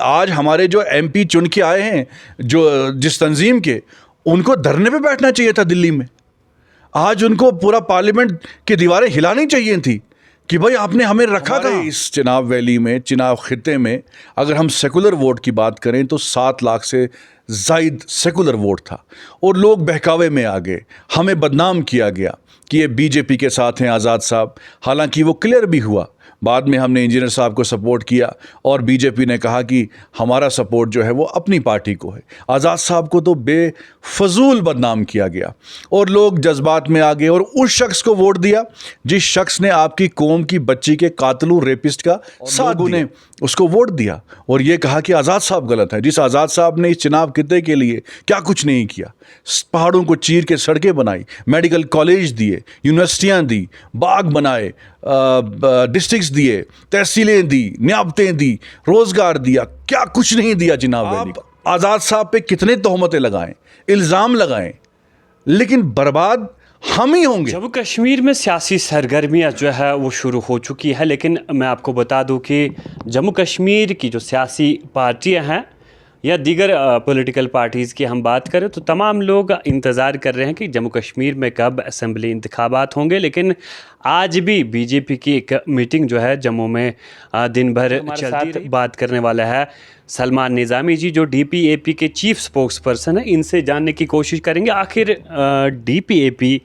आज हमारे जो एमपी चुन के आए हैं, जो जिस तंजीम के, उनको धरने पे बैठना चाहिए था दिल्ली में। आज उनको पूरा पार्लियामेंट की दीवारें हिलानी चाहिए थी कि भाई आपने हमें रखा था। इस चिनाब वैली में, चिनाब खित्ते में, अगर हम सेकुलर वोट की बात करें तो 7 लाख से जायद सेकुलर वोट था और लोग बहकावे में आ गए। हमें बदनाम किया गया कि ये बीजेपी के साथ हैं आज़ाद साहब। हालांकि वो क्लियर भी हुआ, बाद में हमने इंजीनियर साहब को सपोर्ट किया और बीजेपी ने कहा कि हमारा सपोर्ट जो है वो अपनी पार्टी को है। आज़ाद साहब को तो बेफजूल बदनाम किया गया और लोग जज्बात में आ गए और उस शख्स को वोट दिया जिस शख्स ने आपकी कौम की बच्ची के कातलू रेपिस्ट का साथ ने उसको वोट दिया और ये कहा कि आज़ाद साहब गलत है। जिस आज़ाद साहब ने इस चिनाब खित्ते के लिए क्या कुछ नहीं किया, पहाड़ों को चीर के सड़कें बनाई, मेडिकल कॉलेज दिए, यूनिवर्सिटियाँ दी, बाग बनाए, डिस्ट्रिक्ट्स दिए, तहसीलें दी, नियाबतें दी, रोज़गार दिया, क्या कुछ नहीं दिया चिनाब वैली को। आज़ाद साहब पे कितने तोहमतें लगाएं, इल्ज़ाम लगाएं, लेकिन बर्बाद हम ही होंगे। जम्मू कश्मीर में सियासी सरगर्मियाँ जो है वो शुरू हो चुकी है, लेकिन मैं आपको बता दूं कि जम्मू कश्मीर की जो सियासी पार्टियां हैं या दीगर पॉलिटिकल पार्टीज़ की हम बात करें तो तमाम लोग इंतज़ार कर रहे हैं कि जम्मू कश्मीर में कब असम्बली इंतखाबात होंगे। लेकिन आज भी बीजेपी की एक मीटिंग जो है जम्मू में दिन भर चलती रही। बात करने वाला है सलमान निज़ामी जी, जो डीपीएपी के चीफ स्पोक्स पर्सन है। इनसे जानने की कोशिश करेंगे आखिर डीपीएपी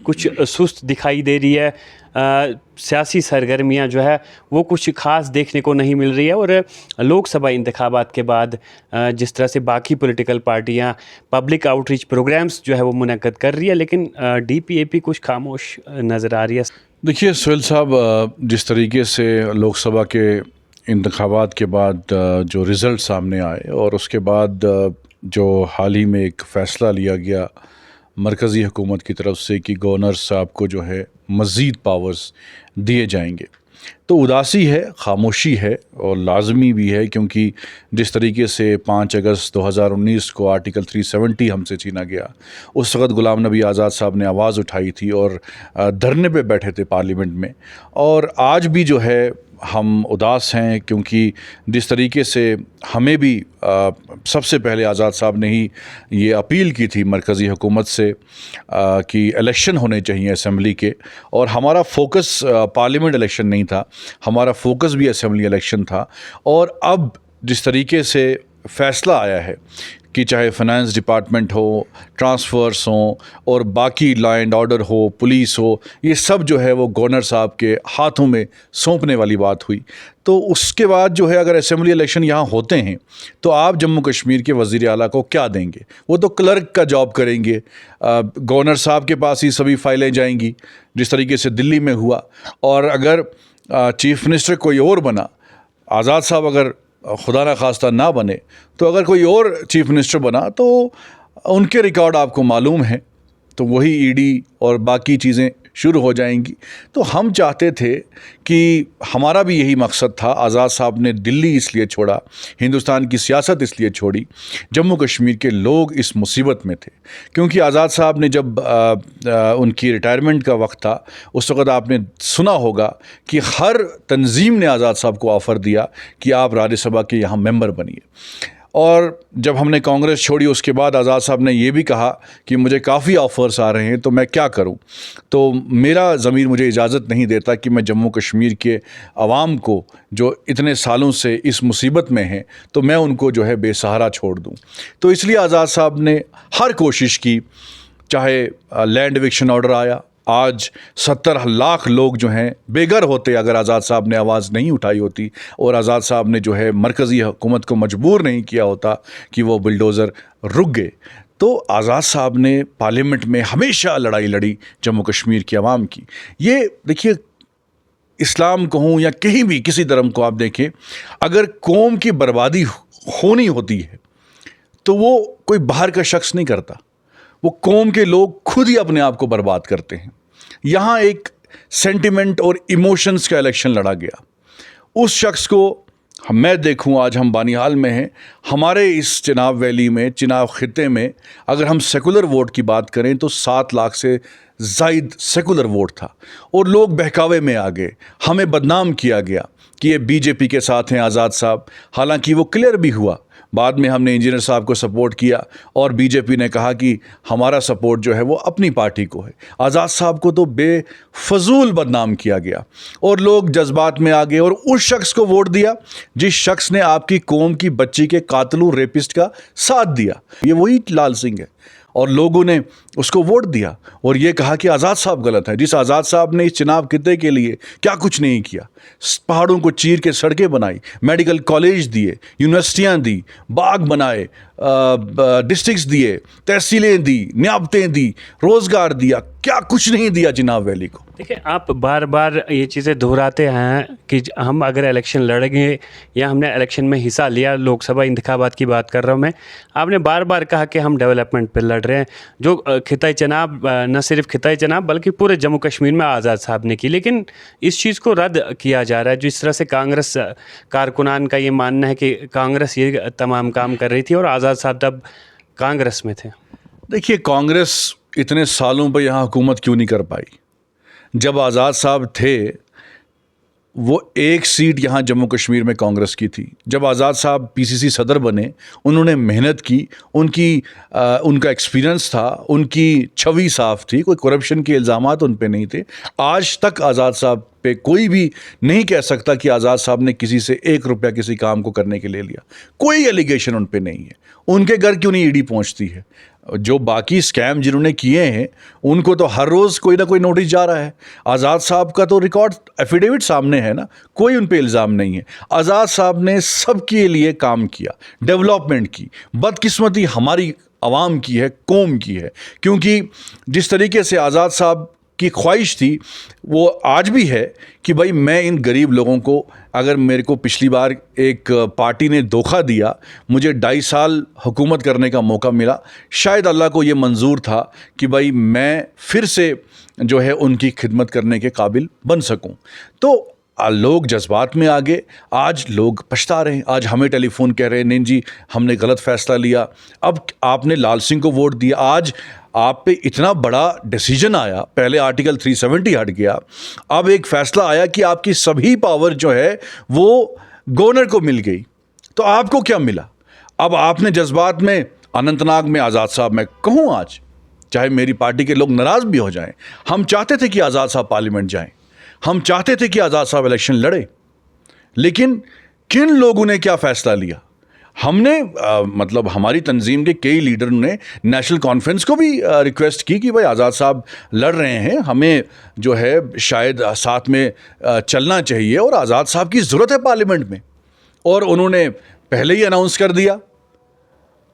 कुछ सुस्त दिखाई दे रही है, सियासी सरगर्मियां जो है वो कुछ ख़ास देखने को नहीं मिल रही है और लोकसभा इंतखाबात के बाद जिस तरह से बाकी पॉलिटिकल पार्टियां पब्लिक आउटरीच प्रोग्राम्स जो है वो मुनक्कद कर रही है, लेकिन डीपीएपी कुछ खामोश नज़र आ रही है। देखिए सुहेल साहब, जिस तरीके से लोकसभा के इंतखाबात के बाद जो रिज़ल्ट सामने आए और उसके बाद जो हाल ही में एक फ़ैसला लिया गया मरकज़ी हुकूमत की तरफ से कि गवर्नर साहब को जो है मज़ीद पावर्स दिए जाएंगे, तो उदासी है, खामोशी है और लाजमी भी है, क्योंकि जिस तरीके से 5 अगस्त 2019 को आर्टिकल 370 हमसे छीना गया, उस वक़्त ग़ुलाम नबी आज़ाद साहब ने आवाज़ उठाई थी और धरने पे बैठे थे पार्लियामेंट में। और आज भी जो है हम उदास हैं, क्योंकि जिस तरीके से हमें भी सबसे पहले आज़ाद साहब ने ही ये अपील की थी मरकज़ी हुकूमत से कि इलेक्शन होने चाहिए असम्बली के, और हमारा फोकस पार्लियामेंट इलेक्शन नहीं था, हमारा फोकस भी असम्बली इलेक्शन था। और अब जिस तरीके से फ़ैसला आया है कि चाहे फाइनेंस डिपार्टमेंट हो, ट्रांसफ़र्स हों और बाकी लॉ एंड ऑर्डर हो, पुलिस हो, ये सब जो है वो गवर्नर साहब के हाथों में सौंपने वाली बात हुई। तो उसके बाद जो है अगर असेंबली इलेक्शन यहाँ होते हैं तो आप जम्मू कश्मीर के वज़ीर आला को क्या देंगे? वो तो क्लर्क का जॉब करेंगे, गवर्नर साहब के पास ही सभी फाइलें जाएंगी जिस तरीके से दिल्ली में हुआ। और अगर चीफ़ मिनिस्टर कोई और बना, आज़ाद साहब अगर खुदा ना खास्ता ना बने, तो अगर कोई और चीफ मिनिस्टर बना तो उनके रिकॉर्ड आपको मालूम है, तो वही ईडी और बाकी चीज़ें शुरू हो जाएंगी। तो हम चाहते थे कि हमारा भी यही मकसद था। आज़ाद साहब ने दिल्ली इसलिए छोड़ा, हिंदुस्तान की सियासत इसलिए छोड़ी, जम्मू कश्मीर के लोग इस मुसीबत में थे। क्योंकि आज़ाद साहब ने जब उनकी रिटायरमेंट का वक्त था, उस वक़्त आपने सुना होगा कि हर तंजीम ने आज़ाद साहब को ऑफ़र दिया कि आप राज्यसभा के यहाँ मेंबर बनिए। और जब हमने कांग्रेस छोड़ी उसके बाद आज़ाद साहब ने ये भी कहा कि मुझे काफ़ी ऑफ़र्स आ रहे हैं, तो मैं क्या करूं? तो मेरा ज़मीर मुझे इजाज़त नहीं देता कि मैं जम्मू कश्मीर के अवाम को जो इतने सालों से इस मुसीबत में हैं, तो मैं उनको जो है बेसहारा छोड़ दूं। तो इसलिए आज़ाद साहब ने हर कोशिश की, चाहे लैंड एविक्शन ऑर्डर आया, आज 70 लाख लोग जो हैं बेघर होते अगर आज़ाद साहब ने आवाज़ नहीं उठाई होती और आज़ाद साहब ने जो है मरकज़ी हुकूमत को मजबूर नहीं किया होता कि वो बुलडोज़र रुक गए। तो आज़ाद साहब ने पार्लियामेंट में हमेशा लड़ाई लड़ी जम्मू कश्मीर की आवाम की। ये देखिए, इस्लाम को हूँ या कहीं भी किसी धर्म को आप देखें, अगर कौम की बर्बादी होनी होती है तो वो कोई बाहर का शख्स नहीं करता, वो कौम के लोग खुद ही अपने आप को बर्बाद करते हैं। यहाँ एक सेंटिमेंट और इमोशंस का इलेक्शन लड़ा गया। उस शख्स को मैं देखूँ, आज हम बानिहाल में हैं, हमारे इस चिनाब वैली में, चिनाब खित्ते में, अगर हम सेकुलर वोट की बात करें तो 7 लाख से जायद सेकुलर वोट था और लोग बहकावे में आ गए, हमें बदनाम किया गया कि ये बीजेपी के साथ हैं आज़ाद साहब। हालांकि वो क्लियर भी हुआ, बाद में हमने इंजीनियर साहब को सपोर्ट किया और बीजेपी ने कहा कि हमारा सपोर्ट जो है वो अपनी पार्टी को है। आज़ाद साहब को तो बेफजूल बदनाम किया गया और लोग जज्बात में आ गए और उस शख्स को वोट दिया जिस शख्स ने आपकी कौम की बच्ची के कातलू रेपिस्ट का साथ दिया। ये वही लाल सिंह है और लोगों ने उसको वोट दिया और ये कहा कि आज़ाद साहब गलत है। जिस आज़ाद साहब ने इस चुनाव खित्ते के लिए क्या कुछ नहीं किया, पहाड़ों को चीर के सड़कें बनाई, मेडिकल कॉलेज दिए, यूनिवर्सिटियां दी, बाग बनाए, डिस्ट्रिक्ट्स दिए, तहसीलें दी, नियाबतें दी, रोज़गार दिया, क्या कुछ नहीं दिया चिनाब वैली को। देखिए, आप बार बार ये चीज़ें दोहराते हैं कि हम अगर इलेक्शन लड़ेंगे या हमने इलेक्शन में हिस्सा लिया, लोकसभा इंतखाबात की बात कर रहा हूँ मैं, आपने बार बार कहा कि हम डेवलपमेंट पे लड़ रहे हैं। जो खिताई चनाब, न सिर्फ खिताई चनाब बल्कि पूरे जम्मू कश्मीर में आज़ाद साहब ने की, लेकिन इस चीज़ को रद्द किया जा रहा है। जिस तरह से कांग्रेस कारकुनान का ये मानना है कि कांग्रेस ये तमाम काम कर रही थी और आज़ाद साहब तब कांग्रेस में थे। देखिए, कांग्रेस इतने सालों पर यहाँ हुकूमत क्यों नहीं कर पाई? जब आज़ाद साहब थे वो एक सीट यहाँ जम्मू कश्मीर में कांग्रेस की थी। जब आज़ाद साहब पीसीसी सदर बने, उन्होंने मेहनत की, उनका एक्सपीरियंस था, उनकी छवि साफ थी, कोई करप्शन के इल्ज़ामात उन पे नहीं थे। आज तक आज़ाद साहब पे कोई भी नहीं कह सकता कि आज़ाद साहब ने किसी से 1 रुपया किसी काम को करने के लिए लिया। कोई एलिगेशन उन पे नहीं है। उनके घर क्यों नहीं ईडी पहुंचती है? जो बाकी स्कैम जिन्होंने किए हैं उनको तो हर रोज़ कोई ना कोई नोटिस जा रहा है। आज़ाद साहब का तो रिकॉर्ड एफिडेविट सामने है ना, कोई उन पे इल्ज़ाम नहीं है। आज़ाद साहब ने सबके लिए काम किया, डेवलपमेंट की। बदकिस्मती हमारी आवाम की है, कौम की है, क्योंकि जिस तरीके से आज़ाद साहब की ख्वाहिश थी वो आज भी है कि भाई मैं इन गरीब लोगों को, अगर मेरे को पिछली बार एक पार्टी ने धोखा दिया, मुझे 2.5 साल हुकूमत करने का मौका मिला, शायद अल्लाह को ये मंजूर था कि भाई मैं फिर से जो है उनकी खिदमत करने के काबिल बन सकूं। तो लोग जज्बात में आ गए, आज लोग पछता रहे हैं। आज हमें टेलीफोन कह रहे हैं नहीं जी हमने गलत फ़ैसला लिया। अब आपने लाल सिंह को वोट दिया, आज आप पे इतना बड़ा डिसीजन आया। पहले आर्टिकल 370 हट गया, अब एक फ़ैसला आया कि आपकी सभी पावर जो है वो गवर्नर को मिल गई। तो आपको क्या मिला? अब आपने जज्बात में, अनंतनाग में आज़ाद साहब, मैं कहूँ आज चाहे मेरी पार्टी के लोग नाराज़ भी हो जाएं, हम चाहते थे कि आज़ाद साहब पार्लियामेंट जाएं, हम चाहते थे कि आज़ाद साहब इलेक्शन लड़े, लेकिन किन लोगों ने क्या फ़ैसला लिया? हमने मतलब हमारी तंजीम के कई लीडर ने नेशनल कॉन्फ्रेंस को भी रिक्वेस्ट की कि भाई आज़ाद साहब लड़ रहे हैं, हमें जो है शायद साथ में चलना चाहिए और आज़ाद साहब की ज़रूरत है पार्लियामेंट में। और उन्होंने पहले ही अनाउंस कर दिया।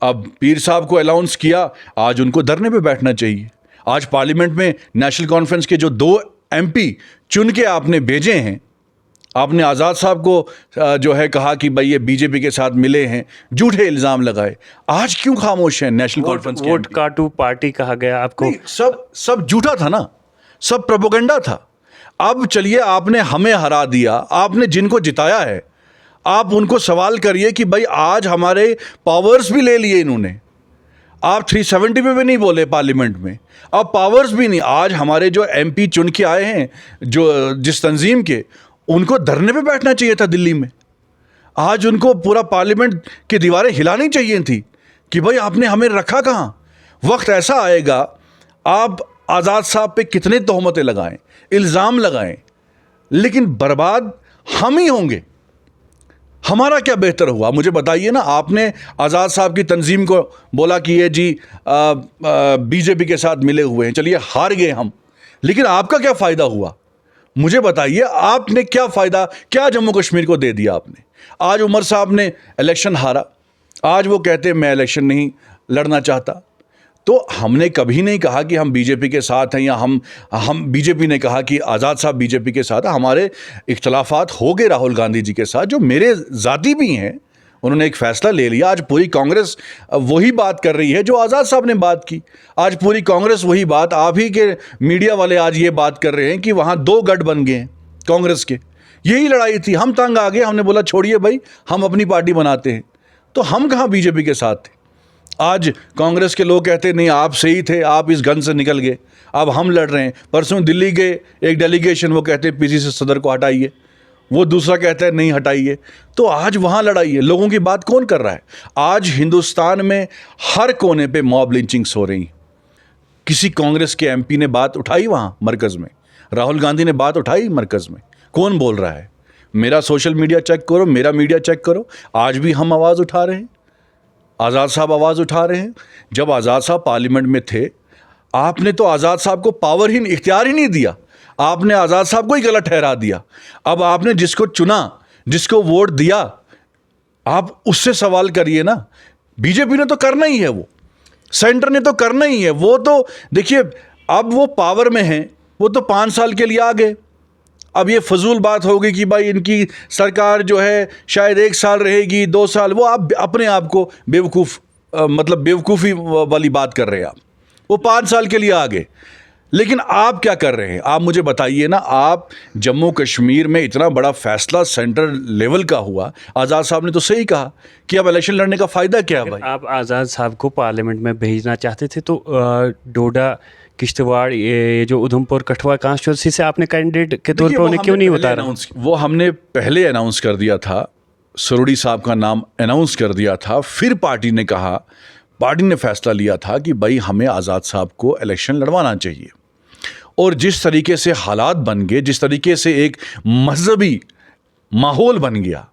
अब पीर साहब को अनाउंस किया, आज उनको धरने पे बैठना चाहिए। आज पार्लियामेंट में नेशनल कॉन्फ्रेंस के जो 2 एमपी चुन के आपने भेजे हैं, आपने आज़ाद साहब को जो है कहा कि भाई ये बीजेपी के साथ मिले हैं, झूठे इल्ज़ाम लगाए। आज क्यों खामोश हैं नेशनल कॉन्फ्रेंस के? वोट काटू पार्टी कहा गया आपको। सब झूठा था ना, सब प्रोपेगेंडा था। अब चलिए आपने हमें हरा दिया, आपने जिनको जिताया है आप उनको सवाल करिए कि भाई आज हमारे पावर्स भी ले लिए इन्होंने। आप 370 पे भी नहीं बोले पार्लियामेंट में, अब पावर्स भी नहीं। आज हमारे जो एमपी चुन के आए हैं जो जिस तंजीम के, उनको धरने पे बैठना चाहिए था दिल्ली में। आज उनको पूरा पार्लियामेंट की दीवारें हिलानी चाहिए थी कि भाई आपने हमें रखा कहाँ। वक्त ऐसा आएगा, आप आज़ाद साहब पे कितने तोहमतें लगाएं, इल्ज़ाम लगाएं, लेकिन बर्बाद हम ही होंगे। हमारा क्या बेहतर हुआ मुझे बताइए ना। आपने आज़ाद साहब की तंजीम को बोला कि ये जी बीजेपी के साथ मिले हुए हैं, चलिए हार गए हम, लेकिन आपका क्या फ़ायदा हुआ मुझे बताइए। आपने क्या फ़ायदा, क्या जम्मू कश्मीर को दे दिया आपने? आज उमर साहब ने इलेक्शन हारा, आज वो कहते हैं मैं इलेक्शन नहीं लड़ना चाहता। तो हमने कभी नहीं कहा कि हम बीजेपी के साथ हैं, या हम बीजेपी ने कहा कि आज़ाद साहब बीजेपी के साथ हैं। हमारे इख्तलाफात हो गए राहुल गांधी जी के साथ, जो मेरे ज़ाती भी हैं। उन्होंने एक फ़ैसला ले लिया। आज पूरी कांग्रेस वही बात कर रही है जो आज़ाद साहब ने बात की। आज पूरी कांग्रेस वही बात, आप ही के मीडिया वाले आज ये बात कर रहे हैं कि वहाँ 2 गढ़ बन गए हैं कांग्रेस के। यही लड़ाई थी, हम तंग आ गए, हमने बोला छोड़िए भाई हम अपनी पार्टी बनाते हैं। तो हम कहाँ बीजेपी के साथ थे? आज कांग्रेस के लोग कहते नहीं आप सही थे, आप इस गन से निकल गए, अब हम लड़ रहे हैं। परसों दिल्ली गए एक डेलीगेशन, वो कहते हैं पीसीसी सदर को हटाइए, वो दूसरा कहता है नहीं हटाइए। तो आज वहाँ लड़ाई है, लोगों की बात कौन कर रहा है? आज हिंदुस्तान में हर कोने पे मॉब लिंचिंग्स हो रही हैं। किसी कांग्रेस के एमपी ने बात उठाई वहाँ मरकज़ में? राहुल गांधी ने बात उठाई मरकज़ में? कौन बोल रहा है? मेरा सोशल मीडिया चेक करो, मेरा मीडिया चेक करो, आज भी हम आवाज़ उठा रहे हैं, आज़ाद साहब आवाज़ उठा रहे हैं। जब आज़ाद साहब पार्लियामेंट में थे, आपने तो आज़ाद साहब को पावर ही इख्तियार ही नहीं दिया, आपने आज़ाद साहब को ही गलत ठहरा दिया। अब आपने जिसको चुना, जिसको वोट दिया, आप उससे सवाल करिए ना। बीजेपी ने तो करना ही है, वो सेंटर ने तो करना ही है। वो तो देखिए, अब वो पावर में हैं, वो तो 5 साल के लिए आ गए। अब ये फजूल बात होगी कि भाई इनकी सरकार जो है शायद 1 साल रहेगी, 2 साल, वो आप अपने आप को बेवकूफ़ मतलब बेवकूफ़ी वाली बात कर रहे हैं आप। वो 5 साल के लिए आ गए, लेकिन आप क्या कर रहे हैं? आप मुझे बताइए ना। आप जम्मू कश्मीर में इतना बड़ा फैसला सेंटर लेवल का हुआ, आज़ाद साहब ने तो सही कहा कि अब इलेक्शन लड़ने का फ़ायदा क्या है भाई? आप आज़ाद साहब को पार्लियामेंट में भेजना चाहते थे तो डोडा, किश्तवाड़, ये जो उधमपुर कठुआ कॉन्स्टिट्यूंसी से आपने कैंडिडेट के तौर पर उन्हें क्यों नहीं उतारा? वो हमने पहले अनाउंस कर दिया था, सरोड़ी साहब का नाम अनाउंस कर दिया था। फिर पार्टी ने कहा, पार्टी ने फैसला लिया था कि भाई हमें आज़ाद साहब को इलेक्शन लड़वाना चाहिए। और जिस तरीके से हालात बन गए, जिस तरीके से एक मजहबी माहौल बन गया,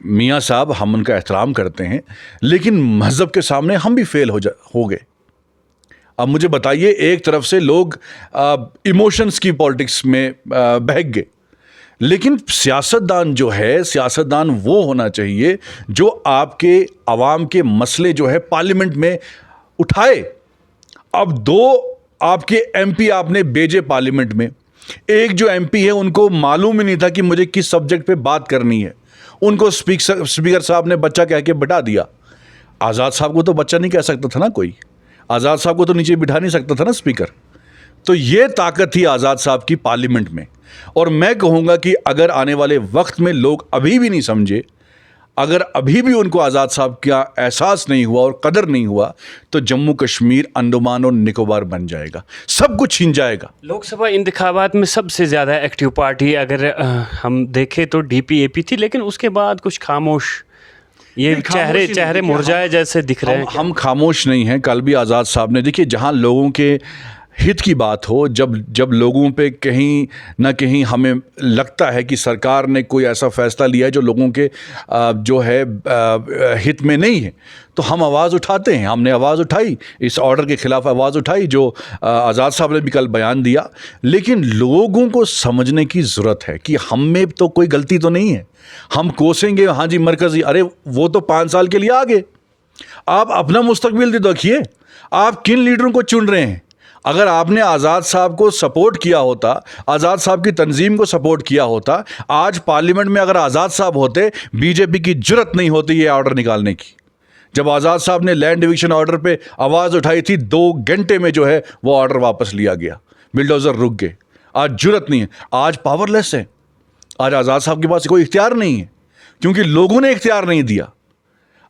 मियाँ साहब हम उनका एहतराम करते हैं, लेकिन मजहब के सामने हम भी फेल हो गए। अब मुझे बताइए, एक तरफ से लोग इमोशंस की पॉलिटिक्स में बहक गए, लेकिन सियासतदान जो है, सियासतदान वो होना चाहिए जो आपके अवाम के मसले जो है पार्लियामेंट में उठाए। अब 2 आपके एमपी आपने भेजे पार्लियामेंट में, एक जो एमपी है उनको मालूम ही नहीं था कि मुझे किस सब्जेक्ट पे बात करनी है, उनको स्पीकर साहब ने बच्चा कह के बिठा दिया। आज़ाद साहब को तो बच्चा नहीं कह सकता था ना कोई, आज़ाद साहब को तो नीचे बिठा नहीं सकता था ना स्पीकर। तो ये ताकत थी आज़ाद साहब की पार्लियामेंट में। और मैं कहूँगा कि अगर आने वाले वक्त में लोग अभी भी नहीं समझे, अगर अभी भी उनको आज़ाद साहब का एहसास नहीं हुआ और कदर नहीं हुआ, तो जम्मू कश्मीर अंडमान और निकोबार बन जाएगा, सब कुछ छिन जाएगा। लोकसभा इंतखाबात में सबसे ज़्यादा एक्टिव पार्टी अगर हम देखें तो डीपीएपी थी, लेकिन उसके बाद कुछ खामोश, ये चेहरे मुरझाए जैसे दिख रहे हैं। हम खामोश नहीं हैं। कल भी आज़ाद साहब ने, देखिए, जहां लोगों के हित की बात हो, जब लोगों पे कहीं ना कहीं हमें लगता है कि सरकार ने कोई ऐसा फैसला लिया है जो लोगों के जो है हित में नहीं है, तो हम आवाज़ उठाते हैं। हमने आवाज़ उठाई, इस ऑर्डर के ख़िलाफ़ आवाज़ उठाई जो आज़ाद साहब ने भी कल बयान दिया। लेकिन लोगों को समझने की ज़रूरत है कि हम में तो कोई गलती तो नहीं है। हम कोसेंगे हाँ जी मरकज़ी, अरे वो तो 5 साल के लिए आ गए। आप अपना मुस्तकबिल देखिए, आप किन लीडरों को चुन रहे हैं। अगर आपने आज़ाद साहब को सपोर्ट किया होता, आज़ाद साहब की तंजीम को सपोर्ट किया होता, आज पार्लियामेंट में अगर आज़ाद साहब होते, बीजेपी की जुर्रत नहीं होती ये ऑर्डर निकालने की। जब आज़ाद साहब ने लैंड डिवीज़न ऑर्डर पे आवाज़ उठाई थी, 2 घंटे में जो है वो ऑर्डर वापस लिया गया, बिल्डोज़र रुक गए। आज जुर्रत नहीं है, आज पावरलेस है। आज आज़ाद साहब के पास कोई इख्तियार नहीं है, क्योंकि लोगों ने इख्तियार नहीं दिया।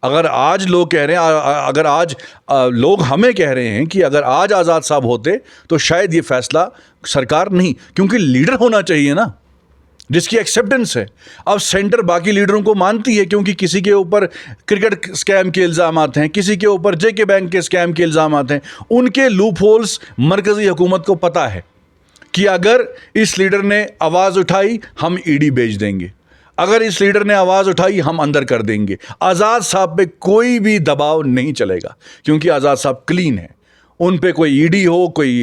अगर आज लोग कह रहे हैं, अगर आज लोग हमें कह रहे हैं कि अगर आज आज़ाद साहब होते तो शायद ये फैसला सरकार नहीं, क्योंकि लीडर होना चाहिए ना जिसकी एक्सेप्टेंस है। अब सेंटर बाकी लीडरों को मानती है, क्योंकि किसी के ऊपर क्रिकेट स्कैम के इल्ज़ाम आते हैं, किसी के ऊपर जेके बैंक के स्कैम के इल्ज़ाम आते हैं। उनके लूप होल्स मरकज़ी हुकूमत को पता है कि अगर इस लीडर ने आवाज़ उठाई हम ईडी भेज देंगे, अगर इस लीडर ने आवाज़ उठाई हम अंदर कर देंगे। आज़ाद साहब पे कोई भी दबाव नहीं चलेगा, क्योंकि आज़ाद साहब क्लीन है। उन पे कोई ईडी हो, कोई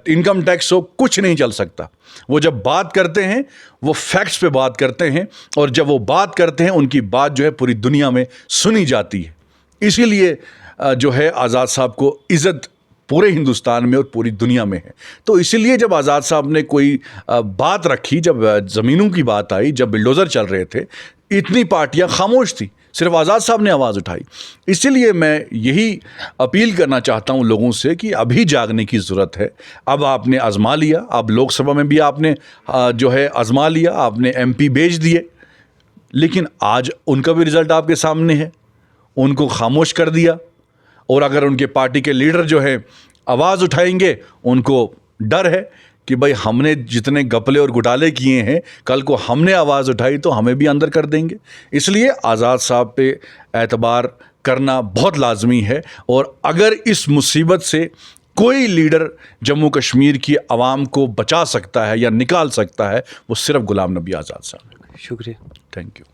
इनकम टैक्स हो, कुछ नहीं चल सकता। वो जब बात करते हैं वो फैक्ट्स पे बात करते हैं, और जब वो बात करते हैं उनकी बात जो है पूरी दुनिया में सुनी जाती है। इसीलिए जो है आज़ाद साहब को इज़्ज़त पूरे हिंदुस्तान में और पूरी दुनिया में है। तो इसीलिए जब आज़ाद साहब ने कोई बात रखी, जब ज़मीनों की बात आई, जब बिल्डोज़र चल रहे थे, इतनी पार्टियां खामोश थी, सिर्फ आज़ाद साहब ने आवाज़ उठाई। इसीलिए मैं यही अपील करना चाहता हूं लोगों से कि अभी जागने की ज़रूरत है। अब आपने आज़मा लिया, अब लोकसभा में भी आपने जो है आज़मा लिया, आपने MP भेज दिए, लेकिन आज उनका भी रिज़ल्ट आपके सामने है। उनको खामोश कर दिया। और अगर उनके पार्टी के लीडर जो हैं आवाज़ उठाएंगे, उनको डर है कि भाई हमने जितने गपले और घोटाले किए हैं, कल को हमने आवाज़ उठाई तो हमें भी अंदर कर देंगे। इसलिए आज़ाद साहब पे एतबार करना बहुत लाजमी है। और अगर इस मुसीबत से कोई लीडर जम्मू कश्मीर की आवाम को बचा सकता है या निकाल सकता है, वो सिर्फ गुलाम नबी आज़ाद साहब। शुक्रिया। Thank you.